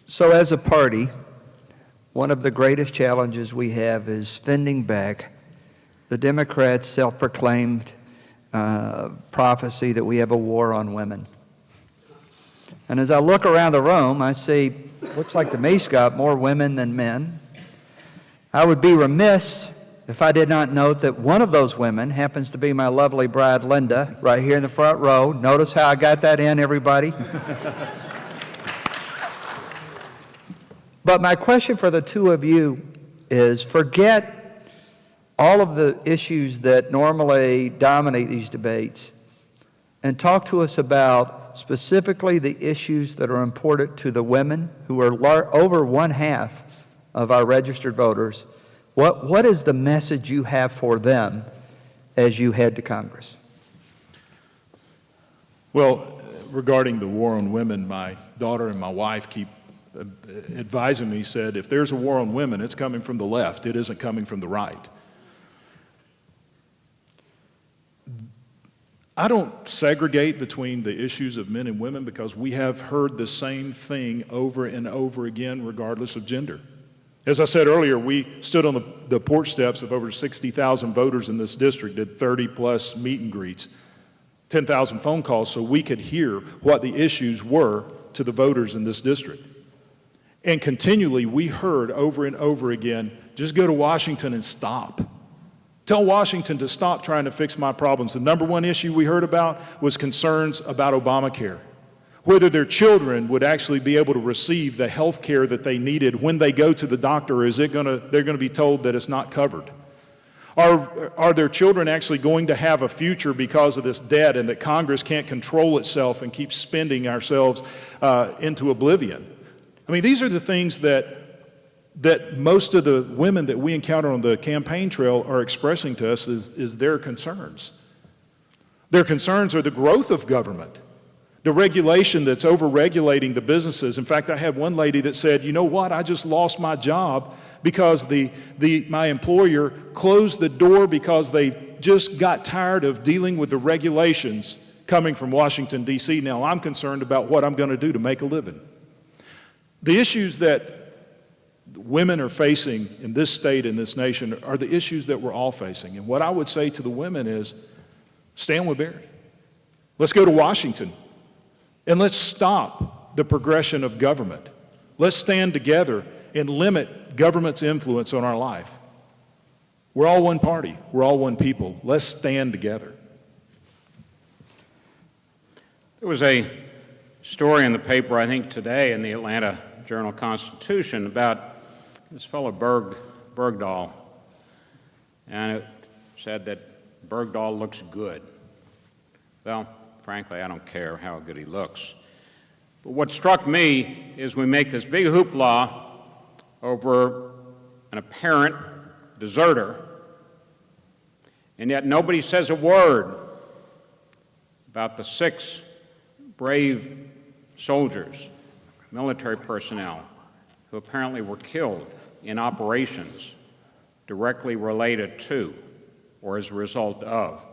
So as a party, one of the greatest challenges we have is fending back the Democrats' self-proclaimed prophecy that we have a war on women. And as I look around the room, I see, looks like to me, Scott, more women than men. I would be remiss if I did not note that one of those women happens to be my lovely bride, Lynda, right here in the front row. Notice how I got that in, everybody? But my question for the two of you is, forget all of the issues that normally dominate these debates and talk to us about specifically the issues that are important to the women who are over one half of our registered voters. What is the message you have for them as you head to Congress? Well, regarding the war on women, my daughter and my wife keep advising me, said, if there's a war on women, it's coming from the left. It isn't coming from the right. I don't segregate between the issues of men and women because we have heard the same thing over and over again, regardless of gender. As I said earlier, we stood on the porch steps of over 60,000 voters in this district, did 30-plus meet and greets, 10,000 phone calls so we could hear what the issues were to the voters in this district. And continually, we heard over and over again, just go to Washington and stop. Tell Washington to stop trying to fix my problems. The number one issue we heard about was concerns about Obamacare, whether their children would actually be able to receive the health care that they needed when they go to the doctor, or is it they're going to be told that it's not covered? Are their children actually going to have a future because of this debt and that Congress can't control itself and keep spending ourselves into oblivion? I mean, these are the things that most of the women that we encounter on the campaign trail are expressing to us is their concerns. Their concerns are the growth of government, the regulation that's over-regulating the businesses. In fact, I had one lady that said, you know what, I just lost my job because my employer closed the door because they just got tired of dealing with the regulations coming from Washington, D.C. Now I'm concerned about what I'm going to do to make a living. The issues that women are facing in this state, in this nation, are the issues that we're all facing. And what I would say to the women is, stand with Barry. Let's go to Washington, and let's stop the progression of government. Let's stand together and limit government's influence on our life. We're all one party. We're all one people. Let's stand together. There was a story in the paper, I think today, in the Atlanta Journal-Constitution about this fellow Bergdahl, and it said that Bergdahl looks good. Well, frankly, I don't care how good he looks. But what struck me is we make this big hoopla over an apparent deserter, and yet nobody says a word about the 6 brave soldiers, military personnel, who apparently were killed in operations directly related to or as a result of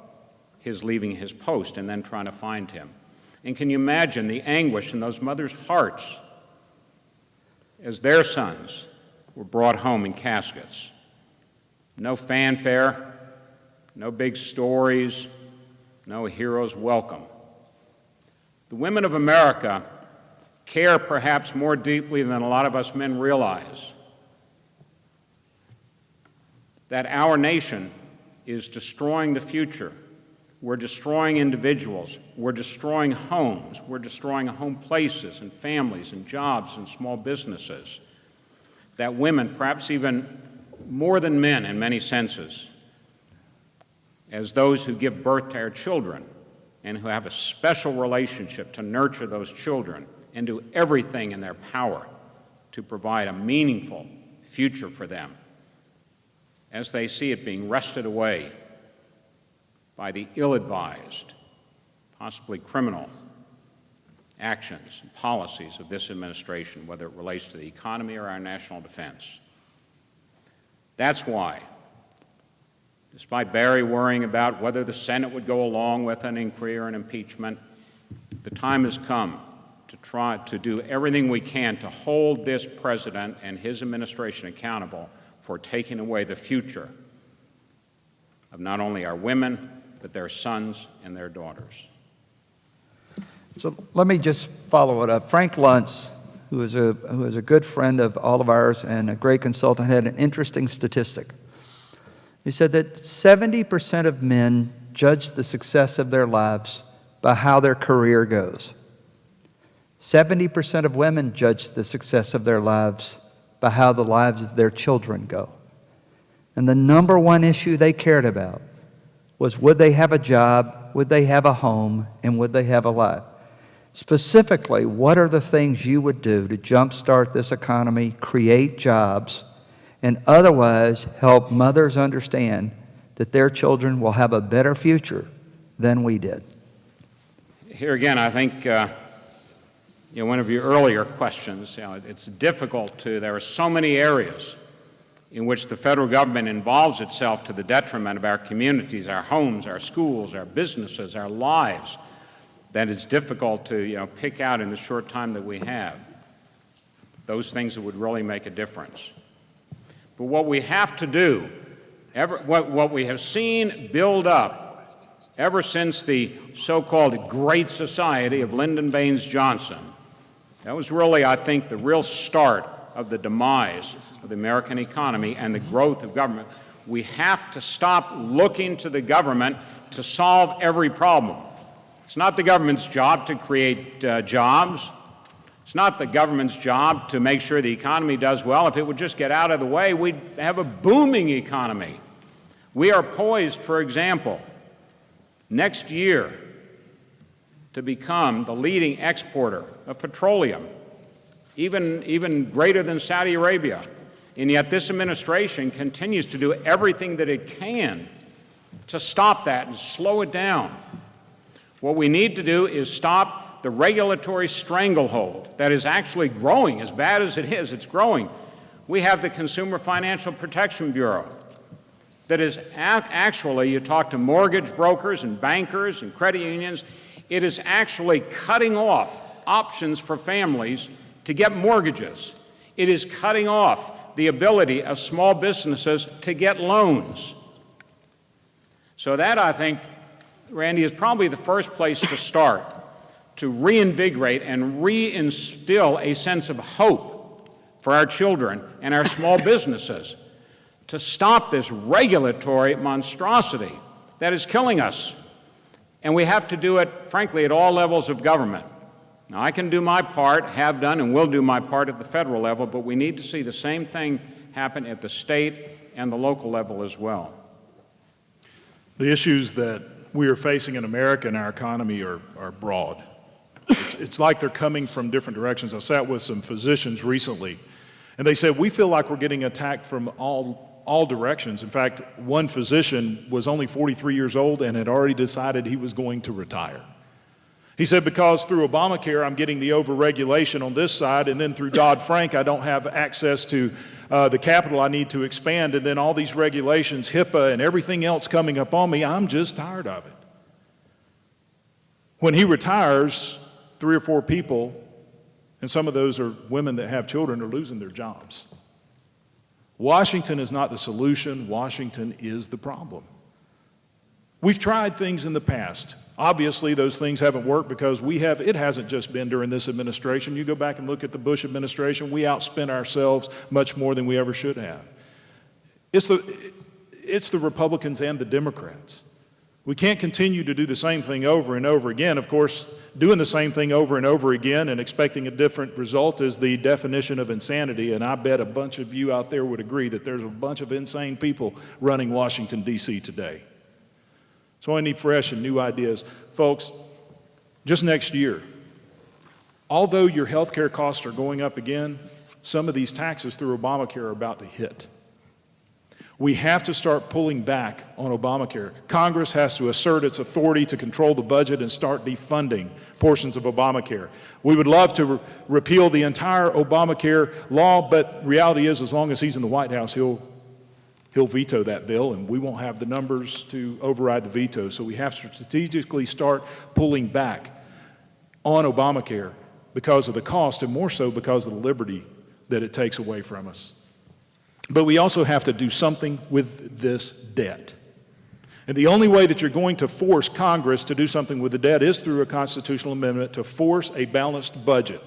his leaving his post and then trying to find him. And can you imagine the anguish in those mothers' hearts as their sons were brought home in caskets? No fanfare, no big stories, no hero's welcome. The women of America care perhaps more deeply than a lot of us men realize that our nation is destroying the future. We're destroying individuals. We're destroying homes. We're destroying home places and families and jobs and small businesses. That women, perhaps even more than men in many senses, as those who give birth to our children and who have a special relationship to nurture those children and do everything in their power to provide a meaningful future for them, as they see it being wrested away by the ill-advised, possibly criminal actions and policies of this administration, whether it relates to the economy or our national defense. That's why, despite Barry worrying about whether the Senate would go along with an inquiry or an impeachment, the time has come to try to do everything we can to hold this president and his administration accountable for taking away the future of not only our women, but their sons and their daughters. So let me just follow it up. Frank Luntz, who is a good friend of all of ours and a great consultant, had an interesting statistic. He said that 70% of men judge the success of their lives by how their career goes. 70% of women judge the success of their lives by how the lives of their children go. And the number one issue they cared about was, would they have a job, would they have a home, and would they have a life? Specifically, what are the things you would do to jumpstart this economy, create jobs, and otherwise help mothers understand that their children will have a better future than we did? Here again, I think one of your earlier questions, it's difficult there are so many areas in which the federal government involves itself to the detriment of our communities, our homes, our schools, our businesses, our lives, that it's difficult to pick out in the short time that we have those things that would really make a difference. But what we have to do, what we have seen build up ever since the so-called Great Society of Lyndon Baines Johnson, that was really, I think, the real start of the demise of the American economy and the growth of government. We have to stop looking to the government to solve every problem. It's not the government's job to create jobs. It's not the government's job to make sure the economy does well. If it would just get out of the way, we'd have a booming economy. We are poised, for example, next year to become the leading exporter of petroleum, even greater than Saudi Arabia. And yet this administration continues to do everything that it can to stop that and slow it down. What we need to do is stop the regulatory stranglehold that is actually growing. As bad as it is, it's growing. We have the Consumer Financial Protection Bureau that is actually, you talk to mortgage brokers and bankers and credit unions, it is actually cutting off options for families to get mortgages. It is cutting off the ability of small businesses to get loans. So that, I think, Randy, is probably the first place to start, to reinvigorate and reinstill a sense of hope for our children and our small businesses, to stop this regulatory monstrosity that is killing us. And we have to do it, frankly, at all levels of government. Now, I can do my part, have done, and will do my part at the federal level, but we need to see the same thing happen at the state and the local level as well. The issues that we are facing in America and our economy are broad. It's like they're coming from different directions. I sat with some physicians recently, and they said, we feel like we're getting attacked from all directions. In fact, one physician was only 43 years old and had already decided he was going to retire. He said, because through Obamacare, I'm getting the overregulation on this side, and then through Dodd-Frank, I don't have access to the capital I need to expand, and then all these regulations, HIPAA, and everything else coming up on me, I'm just tired of it. When he retires, 3 or 4 people, and some of those are women that have children, are losing their jobs. Washington is not the solution. Washington is the problem. We've tried things in the past. Obviously, those things haven't worked because it hasn't just been during this administration. You go back and look at the Bush administration, we outspent ourselves much more than we ever should have. It's the Republicans and the Democrats. We can't continue to do the same thing over and over again. Of course, doing the same thing over and over again and expecting a different result is the definition of insanity, and I bet a bunch of you out there would agree that there's a bunch of insane people running Washington, D.C. today. So I need fresh and new ideas. Folks, just next year, although your health care costs are going up again, some of these taxes through Obamacare are about to hit. We have to start pulling back on Obamacare. Congress has to assert its authority to control the budget and start defunding portions of Obamacare. We would love to repeal the entire Obamacare law, but reality is, as long as he's in the White House, he'll veto that bill, and we won't have the numbers to override the veto. So we have to strategically start pulling back on Obamacare. because of the cost and more so because of the liberty that it takes away from us. But we also have to do something with this debt. And the only way that you're going to force Congress to do something with the debt is through a constitutional amendment to force a balanced budget.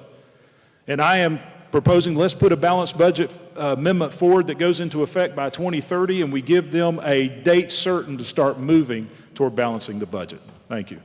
And I am proposing, let's put a balanced budget amendment forward that goes into effect by 2030, and we give them a date certain to start moving toward balancing the budget. Thank you.